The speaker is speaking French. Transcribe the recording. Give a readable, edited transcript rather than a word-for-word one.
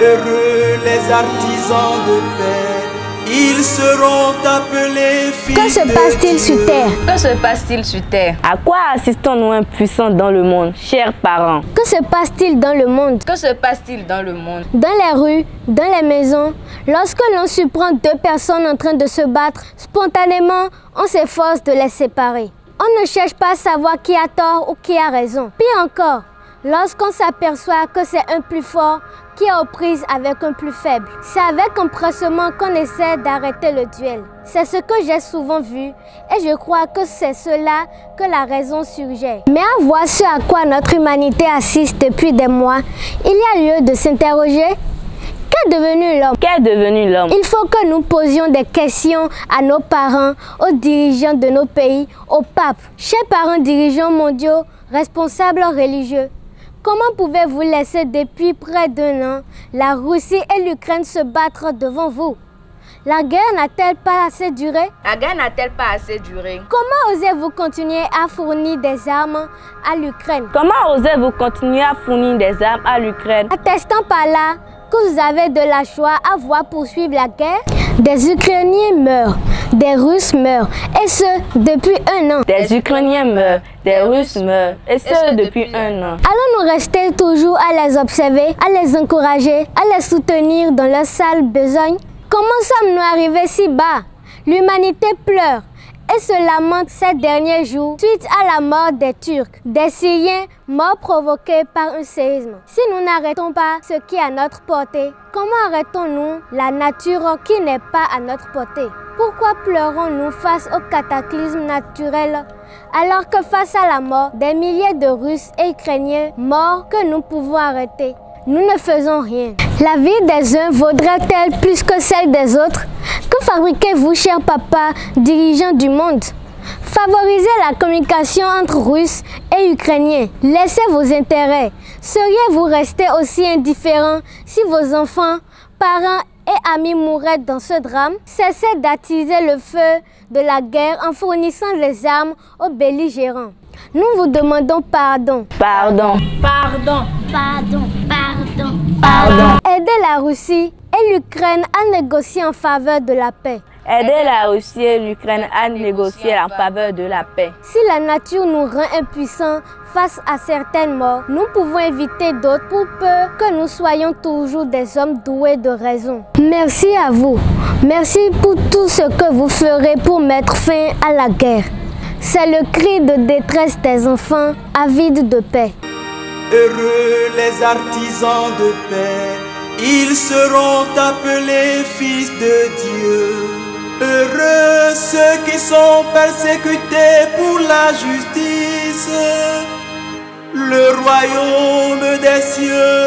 Heureux les artisans de paix, ils seront appelés fils de Dieu. Que se passe-t-il sur terre? Que se passe-t-il sur terre? À quoi assistons-nous impuissants dans le monde, chers parents? Que se passe-t-il dans le monde? Que se passe-t-il dans le monde? Dans les rues, dans les maisons, lorsque l'on surprend deux personnes en train de se battre, spontanément, on s'efforce de les séparer. On ne cherche pas à savoir qui a tort ou qui a raison. Pire encore, lorsqu'on s'aperçoit que c'est un plus fort qui est aux prises avec un plus faible. C'est avec empressement qu'on essaie d'arrêter le duel. C'est ce que j'ai souvent vu et je crois que c'est cela que la raison suggère. Mais à voir ce à quoi notre humanité assiste depuis des mois, il y a lieu de s'interroger. Qu'est devenu l'homme? Qu'est devenu l'homme? Il faut que nous posions des questions à nos parents, aux dirigeants de nos pays, aux papes. Chers parents dirigeants mondiaux, responsables religieux, comment pouvez-vous laisser depuis près d'1 an la Russie et l'Ukraine se battre devant vous? La guerre n'a-t-elle pas assez duré? La guerre n'a-t-elle pas assez duré? Comment osez-vous continuer à fournir des armes à l'Ukraine? Comment osez-vous continuer à fournir des armes à l'Ukraine? Attestant par là que vous avez de la joie à voir poursuivre la guerre, des Ukrainiens meurent, des Russes meurent, et ce, depuis 1 an. Des Ukrainiens meurent, des Russes meurent, et ce, depuis 1 an. Allons-nous rester toujours à les observer, à les encourager, à les soutenir dans leur sale besogne? Comment sommes-nous arrivés si bas? L'humanité pleure et se lamente ces derniers jours suite à la mort des Turcs, des Syriens morts provoqués par un séisme. Si nous n'arrêtons pas ce qui est à notre portée, comment arrêtons-nous la nature qui n'est pas à notre portée? Pourquoi pleurons-nous face au cataclysme naturel alors que face à la mort des milliers de Russes et Ukrainiens morts que nous pouvons arrêter? Nous ne faisons rien. La vie des uns vaudrait-elle plus que celle des autres? Que fabriquez-vous, cher papa, dirigeant du monde? Favorisez la communication entre Russes et Ukrainiens. Laissez vos intérêts. Seriez-vous resté aussi indifférent si vos enfants, parents et amis mouraient dans ce drame? Cessez d'attiser le feu de la guerre en fournissant les armes aux belligérants. Nous vous demandons pardon. Pardon. Pardon. Pardon. Pardon. Pardon. Aidez la Russie et l'Ukraine à négocier en faveur de la paix. Aidez la Russie et l'Ukraine à négocier en faveur de la paix. Si la nature nous rend impuissants face à certaines morts, nous pouvons éviter d'autres pour peu que nous soyons toujours des hommes doués de raison. Merci à vous. Merci pour tout ce que vous ferez pour mettre fin à la guerre. C'est le cri de détresse des enfants avides de paix. Heureux les artisans de paix, ils seront appelés fils de Dieu. Heureux ceux qui sont persécutés pour la justice, le royaume des cieux